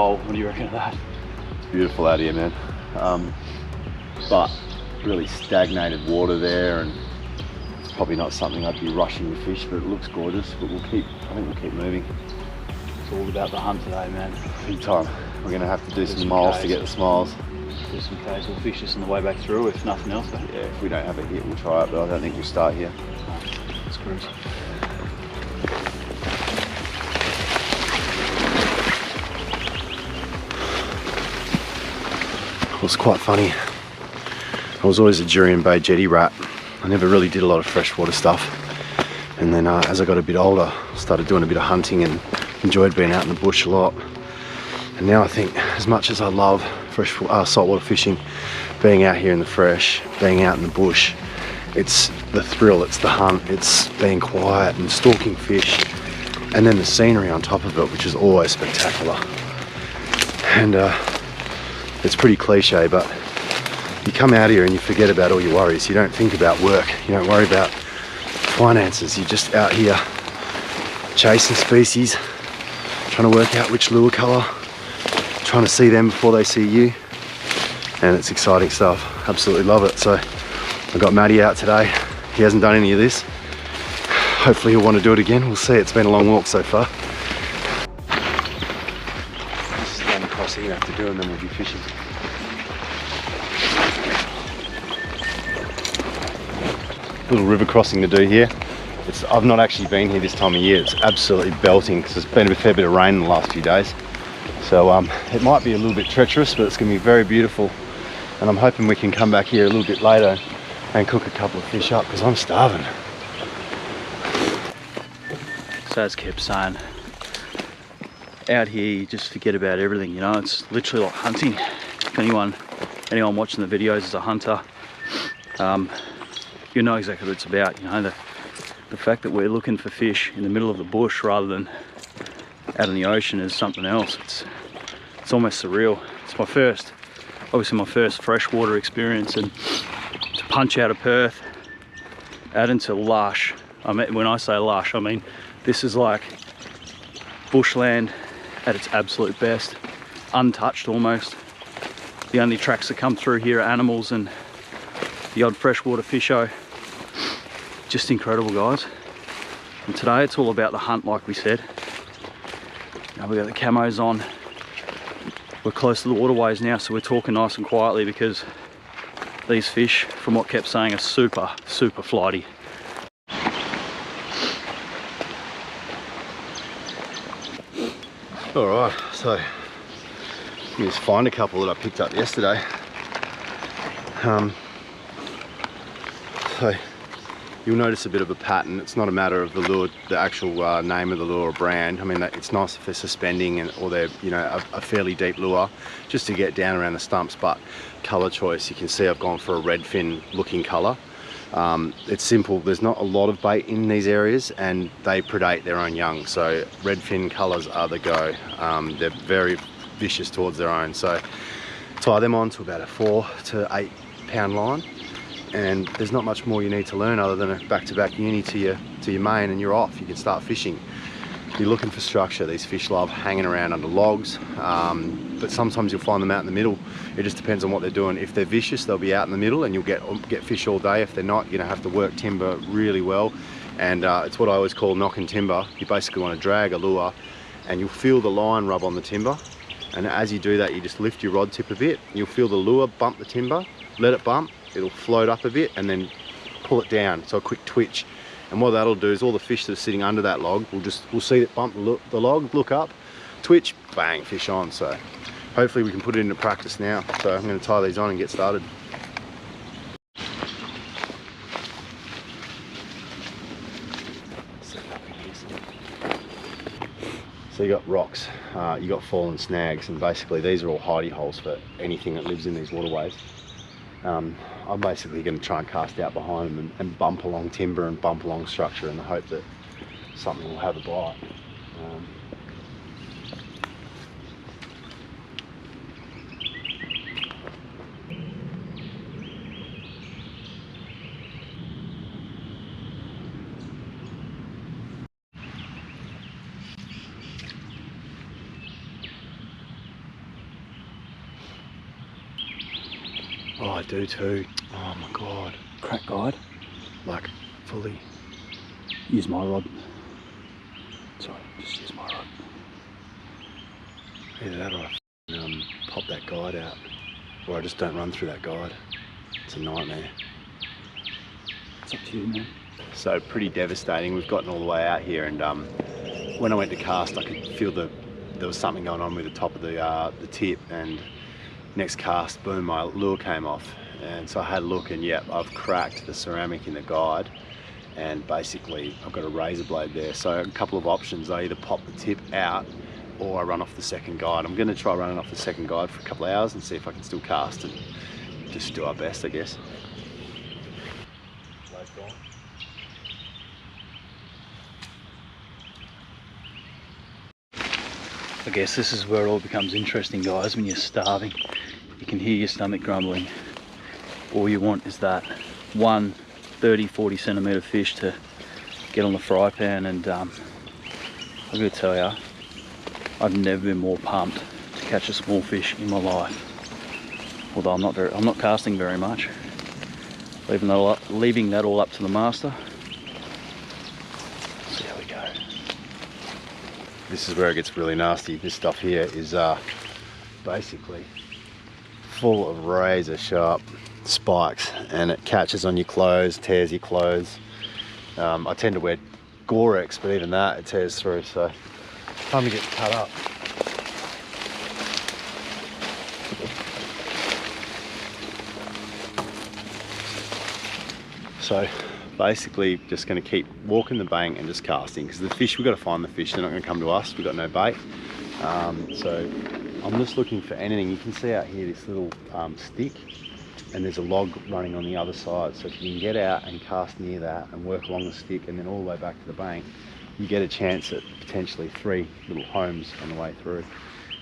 hole. What do you reckon of that? It's beautiful out here, man. But really stagnated water there, and it's probably not something I'd be rushing to fish, but it looks gorgeous. But I think we'll keep moving. It's all about the hunt today, man. Big time. We're gonna have to do some miles to get the smiles. Do some Ks. We'll fish this on the way back through, if nothing else. Yeah, if we don't have a hit, we'll try it, but I don't think we'll start here. Let's cruise. It was quite funny. I was always a Jurien Bay jetty rat. I never really did a lot of freshwater stuff. And then as I got a bit older, I started doing a bit of hunting and enjoyed being out in the bush a lot. And now I think, as much as I love saltwater fishing, being out here in the fresh, being out in the bush, it's the thrill, it's the hunt, it's being quiet and stalking fish, and then the scenery on top of it, which is always spectacular. And it's pretty cliche, but you come out here and you forget about all your worries. You don't think about work, you don't worry about finances. You're just out here chasing species, trying to work out which lure colour, trying to see them before they see you, and it's exciting stuff. Absolutely love it. So I got Matty out today. He hasn't done any of this. Hopefully he'll want to do it again. We'll see. It's been a long walk so far. This is the only crossing you have to do, and then we'll be fishing. Little river crossing to do here. I've not actually been here this time of year. It's absolutely belting because there's been a fair bit of rain in the last few days. So it might be a little bit treacherous, but it's going to be very beautiful. And I'm hoping we can come back here a little bit later and cook a couple of fish up, because I'm starving. So as kept saying, out here you just forget about everything, you know. It's literally like hunting. If anyone watching the videos is a hunter, you know exactly what it's about. You know, the fact that we're looking for fish in the middle of the bush rather than out in the ocean is something else. It's almost surreal. It's obviously my first freshwater experience, and to punch out of Perth out into lush. I mean, when I say lush, I mean this is like bushland at its absolute best, untouched almost. The only tracks that come through here are animals and the odd freshwater fisho. Just incredible, guys. And today it's all about the hunt, like we said. Now we got the camos on. We're close to the waterways now, so we're talking nice and quietly, because these fish, from what kept saying, are super, super flighty. All right, so let me just find a couple that I picked up yesterday. So you'll notice a bit of a pattern. It's not a matter of the lure, the actual name of the lure or brand. I mean, it's nice if they're suspending or they're, you know, a fairly deep lure just to get down around the stumps. But color choice, you can see I've gone for a redfin looking color. It's simple. There's not a lot of bait in these areas, and they predate their own young. So redfin colors are the go. They're very vicious towards their own. So tie them on to about a 4 to 8 pound line. And there's not much more you need to learn other than a back-to-back uni to your main, and you're off. You can start fishing. You're looking for structure. These fish love hanging around under logs, but sometimes you'll find them out in the middle. It just depends on what they're doing. If they're vicious, they'll be out in the middle, and you'll get fish all day. If they're not, you're gonna have to work timber really well, and it's what I always call knocking timber. You basically want to drag a lure, and you'll feel the line rub on the timber, and as you do that, you just lift your rod tip a bit. You'll feel the lure bump the timber, let it bump. It'll float up a bit and then pull it down, so a quick twitch. And what that'll do is all the fish that are sitting under that log we'll see it bump the log, look up, twitch, bang, fish on. So hopefully we can put it into practice now. So I'm going to tie these on and get started. So you got rocks, you got fallen snags, and basically these are all hidey holes for anything that lives in these waterways. I'm basically going to try and cast out behind them and bump along timber and bump along structure in the hope that something will have a bite. Oh, I do too. Oh my God. Crack guide. Like, fully. Use my rod. Sorry, just use my rod. Either that or I pop that guide out. Or I just don't run through that guide. It's a nightmare. It's up to you, man. So pretty devastating. We've gotten all the way out here, and when I went to cast, I could feel there was something going on with the top of the tip, and next cast, boom, my lure came off. And so I had a look, and yep, I've cracked the ceramic in the guide, and basically I've got a razor blade there. So a couple of options: I either pop the tip out or I run off the second guide. I'm going to try running off the second guide for a couple of hours and see if I can still cast and just do our best, I guess. I guess this is where it all becomes interesting, guys. When you're starving, you can hear your stomach grumbling. All you want is that one 30-40 centimetre fish to get on the fry pan, and I'm going to tell you, I've never been more pumped to catch a small fish in my life. Although I'm not casting very much, leaving that all up to the master. See how we go. This is where it gets really nasty. This stuff here is basically full of razor sharp spikes, and it catches on your clothes, tears your clothes. I tend to wear Gore-X, but even that it tears through, so time to get cut up. So basically just going to keep walking the bank and just casting, because the fish, we've got to find the fish. They're not going to come to us. We've got no bait. So I'm just looking for anything. You can see out here this little stick, and there's a log running on the other side. So if you can get out and cast near that and work along the stick and then all the way back to the bank, you get a chance at potentially 3 little homes on the way through.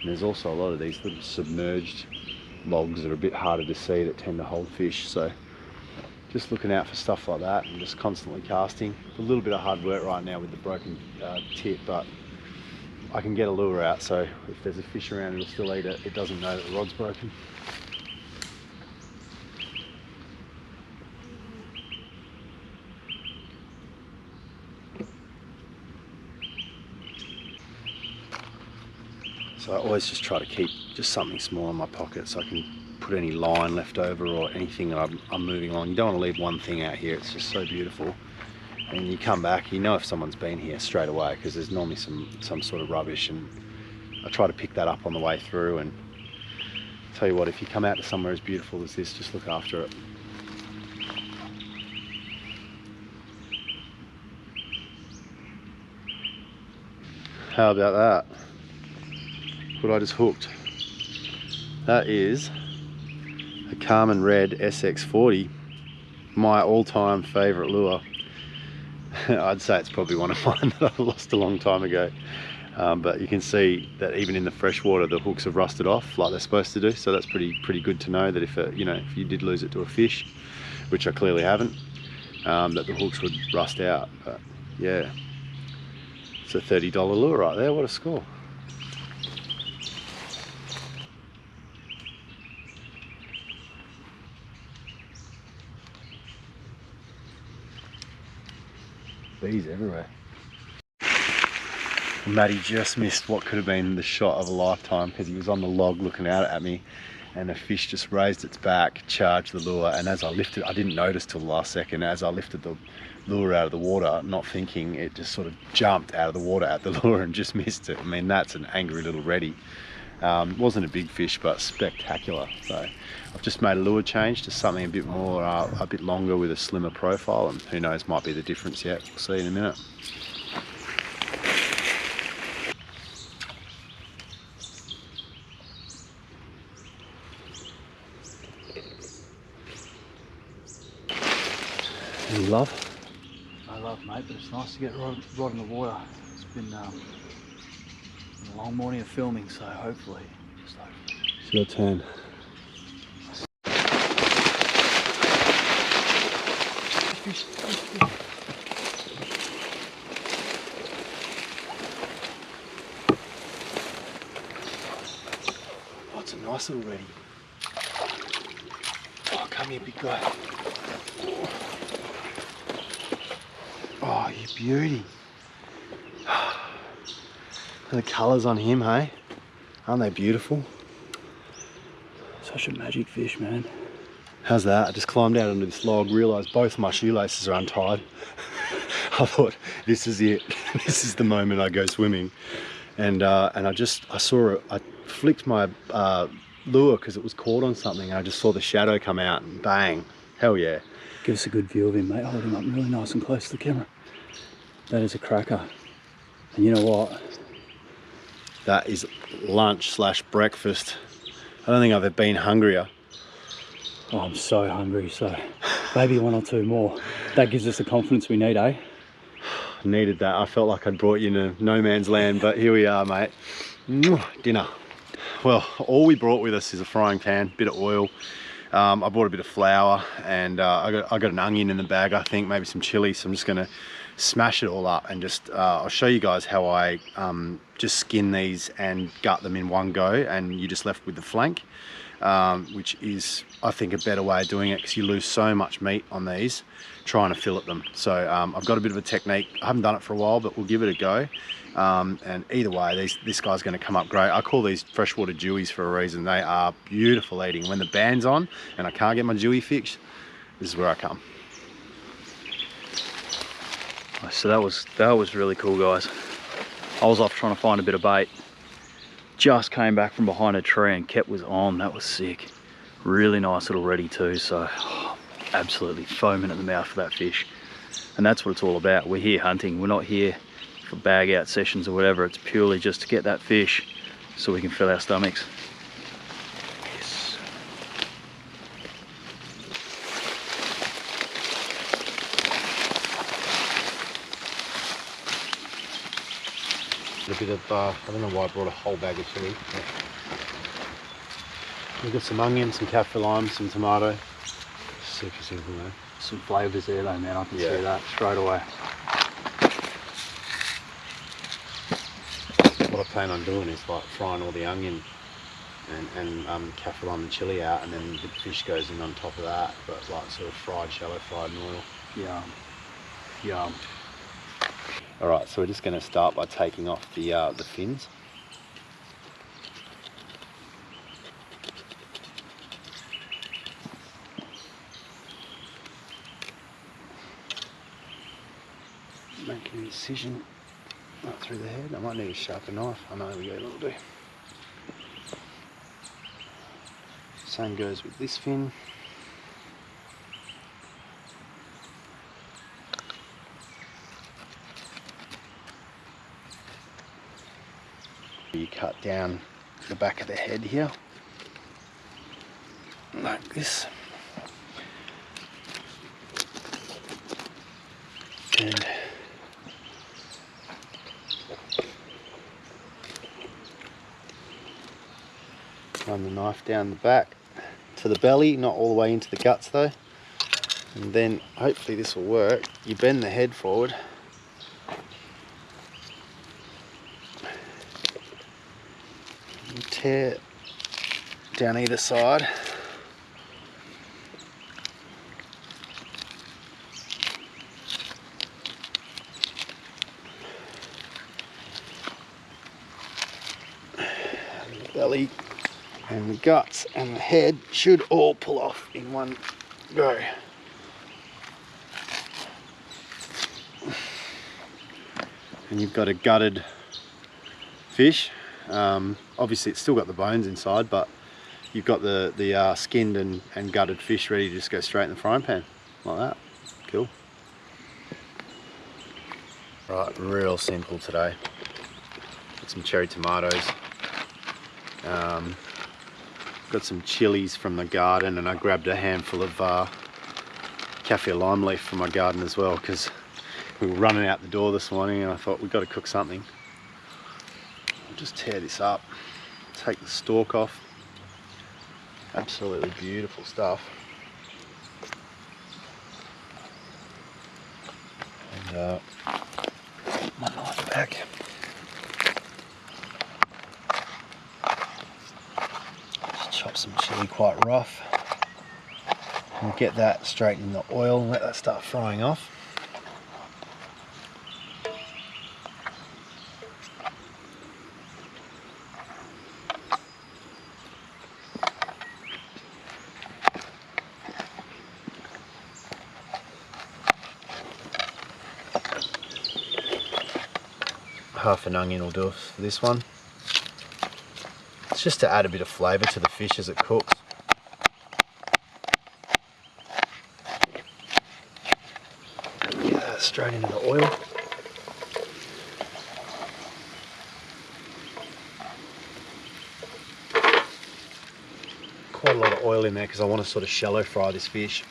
And there's also a lot of these little submerged logs that are a bit harder to see that tend to hold fish. So just looking out for stuff like that and just constantly casting. A little bit of hard work right now with the broken tip, but I can get a lure out, so if there's a fish around, it'll still eat it. It doesn't know that the rod's broken. So I always just try to keep just something small in my pocket so I can put any line left over or anything that I'm moving on. You don't want to leave one thing out here. It's just so beautiful. And you come back, you know if someone's been here straight away, because there's normally some sort of rubbish, and I try to pick that up on the way through. And tell you what, if you come out to somewhere as beautiful as this, just look after it. How about that? What I just hooked. That is a Carmen Red SX40, my all-time favourite lure. I'd say it's probably one of mine that I lost a long time ago. But you can see that even in the freshwater, the hooks have rusted off like they're supposed to do. So that's pretty good to know that if you did lose it to a fish, which I clearly haven't, that the hooks would rust out. But yeah, it's a $30 lure right there. What a score! Bees everywhere. Matty just missed what could have been the shot of a lifetime, because he was on the log looking out at me, and the fish just raised its back, charged the lure, and as I lifted, I didn't notice till the last second, as I lifted the lure out of the water, not thinking, it just sort of jumped out of the water at the lure and just missed it. I mean, that's an angry little reddy. Wasn't a big fish, but spectacular. So I've just made a lure change to something a bit more, a bit longer with a slimmer profile, and who knows, might be the difference yet. We'll see in a minute. Any love? No love, mate, but it's nice to get right in the water. It's been a long morning of filming, so hopefully, just hopefully. It's your turn. Oh, it's a nice little reddy. Come here, big guy. Oh, you beauty. The colours on him, hey? Aren't they beautiful? Such a magic fish, man. How's that? I just climbed out onto this log, realised both my shoelaces are untied. I thought, this is it. This is the moment I go swimming. And I saw it. I flicked my lure because it was caught on something. And I just saw the shadow come out and bang. Hell yeah. Give us a good view of him, mate. Hold him up really nice and close to the camera. That is a cracker. And you know what? That is lunch / breakfast. I don't think I've ever been hungrier. Oh, I'm so hungry, so maybe 1 or 2 more. That gives us the confidence we need, eh? Needed that. I felt like I'd brought you to no man's land, but here we are, mate. Dinner. Well, all we brought with us is a frying pan, bit of oil. I bought a bit of flour, and I got an onion in the bag, I think, maybe some chili. So I'm just gonna smash it all up and just I'll show you guys how I just skin these and gut them in one go, and you're just left with the flank, which is, I think, a better way of doing it because you lose so much meat on these trying to fillet them. So I've got a bit of a technique. I haven't done it for a while, but we'll give it a go. And either way, this guy's going to come up great. I call these freshwater dewies for a reason. They are beautiful eating. When the band's on and I can't get my dewie fix, this is where I come. So that was really cool, guys. I was off trying to find a bit of bait. Just came back from behind a tree and kept was on. That was sick. Really nice little reddy too. So absolutely foaming at the mouth for that fish. And that's what it's all about. We're here hunting. We're not here for bag out sessions or whatever. It's purely just to get that fish so we can fill our stomachs. Yes. A bit of, I don't know why I brought a whole bag of chili. We've got some onion, some kaffir lime, some tomato. Super simple, man. Some flavours there though, man. I can see that straight away. What I plan on doing is like frying all the onion and kaffir lime and chili out, and then the fish goes in on top of that, but like sort of fried, shallow fried in oil. Yum. Yum. All right, so we're just going to start by taking off the fins. Making an incision right through the head. I might need a sharper knife. I know we go, that'll do. Same goes with this fin. You cut down the back of the head here, like this. And run the knife down the back to the belly, not all the way into the guts though. And then hopefully this will work. You bend the head forward. You tear down either side. The belly and the guts and the head should all pull off in one go. And you've got a gutted fish. Obviously it's still got the bones inside, but you've got the skinned and gutted fish ready to just go straight in the frying pan like that. Cool. Right, real simple today. Got some cherry tomatoes. Got some chilies from the garden, and I grabbed a handful of kaffir lime leaf from my garden as well, because we were running out the door this morning and I thought we've got to cook something. I'll just tear this up, take the stalk off. Absolutely beautiful stuff. And my knife back. Just chop some chili quite rough. We'll get that straight in the oil and let that start frying off. Half an onion will do for this one. It's just to add a bit of flavour to the fish as it cooks. Get that straight into the oil. Quite a lot of oil in there because I want to sort of shallow fry this fish.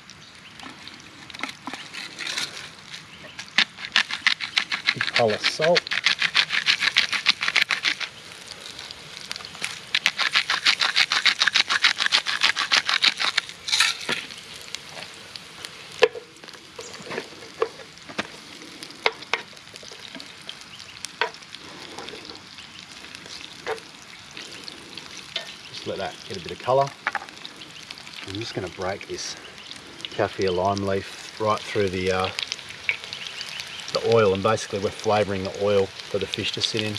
Big pile of salt. Let that get a bit of colour. I'm just going to break this kaffir lime leaf right through the oil, and basically we're flavouring the oil for the fish to sit in.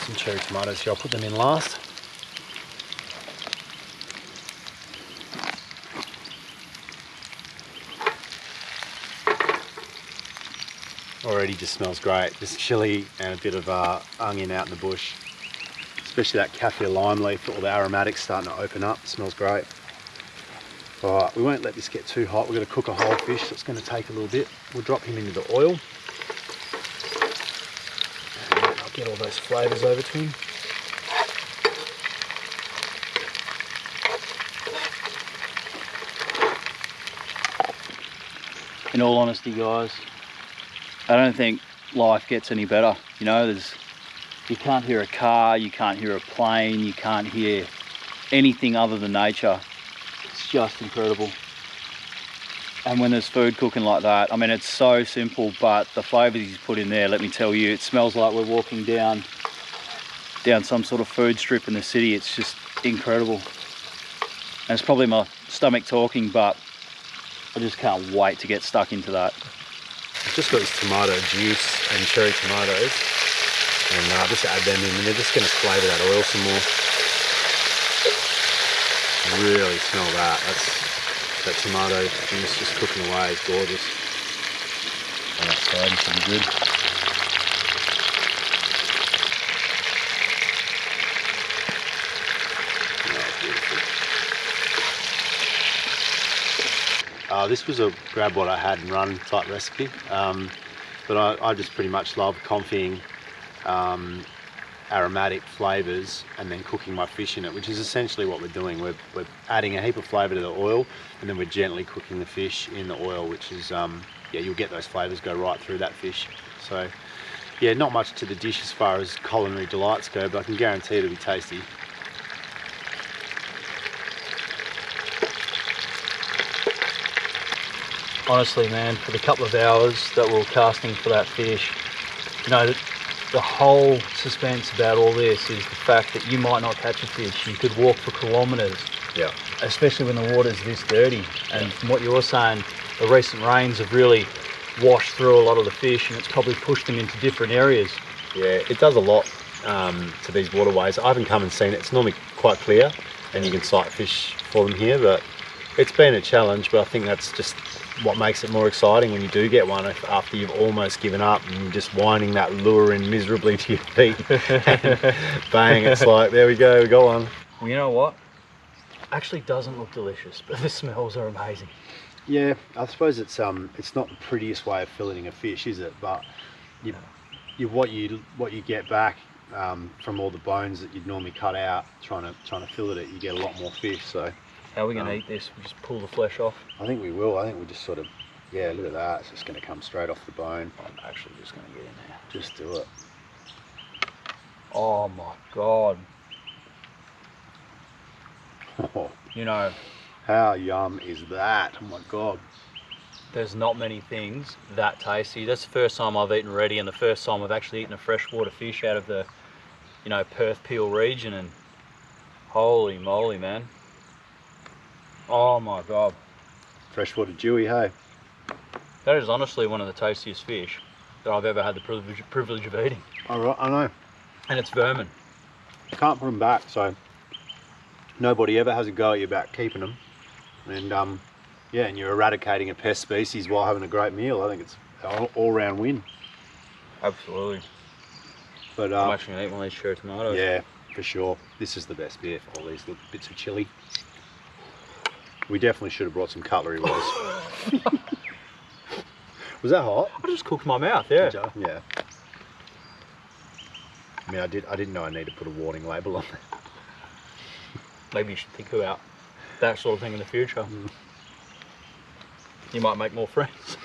Some cherry tomatoes here, I'll put them in last. Already just smells great. Just chilli and a bit of onion out in the bush. Especially that kaffir lime leaf, all the aromatics starting to open up. It smells great. Alright, we won't let this get too hot. We're going to cook a whole fish, so it's going to take a little bit. We'll drop him into the oil. And I'll get all those flavours over to him. In all honesty, guys, I don't think life gets any better. You know, you can't hear a car, you can't hear a plane, you can't hear anything other than nature. It's just incredible. And when there's food cooking like that, I mean, it's so simple, but the flavours he's put in there, let me tell you, it smells like we're walking down some sort of food strip in the city. It's just incredible. And it's probably my stomach talking, but I just can't wait to get stuck into that. I've just got this tomato juice and cherry tomatoes, and just add them in, and they're just going to flavour that oil some more. Really smell that. That tomato juice just cooking away. It's gorgeous. Oh, that's starting to be good. This was a grab what I had and run type recipe, but I just pretty much love confying aromatic flavours and then cooking my fish in it, which is essentially what we're doing. We're adding a heap of flavour to the oil, and then we're gently cooking the fish in the oil, which is, yeah, you'll get those flavours go right through that fish. So, yeah, not much to the dish as far as culinary delights go, but I can guarantee it'll be tasty. Honestly, man, for the couple of hours that we were casting for that fish, you know, the whole suspense about all this is the fact that you might not catch a fish. You could walk for kilometres, yeah, especially when the water's this dirty. And from what you're saying, the recent rains have really washed through a lot of the fish, and it's probably pushed them into different areas. Yeah, it does a lot to these waterways. I haven't come and seen it. It's normally quite clear, and you can sight fish for them here, but it's been a challenge. But I think that's just what makes it more exciting when you do get one after you've almost given up and you're just winding that lure in miserably to your feet. And bang, it's like, there we go, we got one. Well, you know what? Actually doesn't look delicious, but the smells are amazing. Yeah, I suppose it's not the prettiest way of filleting a fish, is it? But what you get back from all the bones that you'd normally cut out trying to fillet it, you get a lot more fish. So how are we going to eat this? We just pull the flesh off? I think we will. I think we just sort of, yeah, look at that. It's just going to come straight off the bone. I'm actually just going to get in there. Just do it. Oh my God. Oh, you know, how yum is that? Oh my God. There's not many things that tasty. That's the first time I've eaten reddy, and the first time I've actually eaten a freshwater fish out of the, you know, Perth Peel region, and holy moly, man. Oh my God. Freshwater dewy, hey? That is honestly one of the tastiest fish that I've ever had the privilege of eating. Alright, I know. And it's vermin. Can't put them back, so nobody ever has a go at you about keeping them. And yeah, and you're eradicating a pest species while having a great meal. I think it's an all-round win. Absolutely. But I'm actually gonna eat one of these cherry tomatoes. yeah, for sure. This is the best bit. All these little bits of chili. We definitely should have brought some cutlery with us. Was that hot? I just cooked my mouth, yeah. Did ya? Yeah. I mean, I didn't know I need to put a warning label on that. Maybe you should think about that sort of thing in the future. You might make more friends.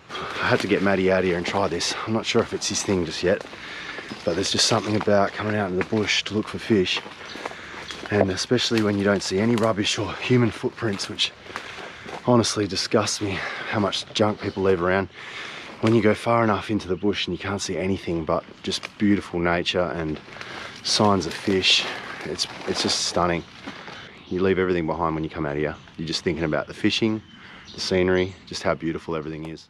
I had to get Matty out here and try this. I'm not sure if it's his thing just yet, but there's just something about coming out in the bush to look for fish, and especially when you don't see any rubbish or human footprints, which honestly disgusts me, how much junk people leave around. When you go far enough into the bush and you can't see anything but just beautiful nature and signs of fish, it's just stunning. You leave everything behind when you come out here. You're just thinking about the fishing, the scenery, just how beautiful everything is.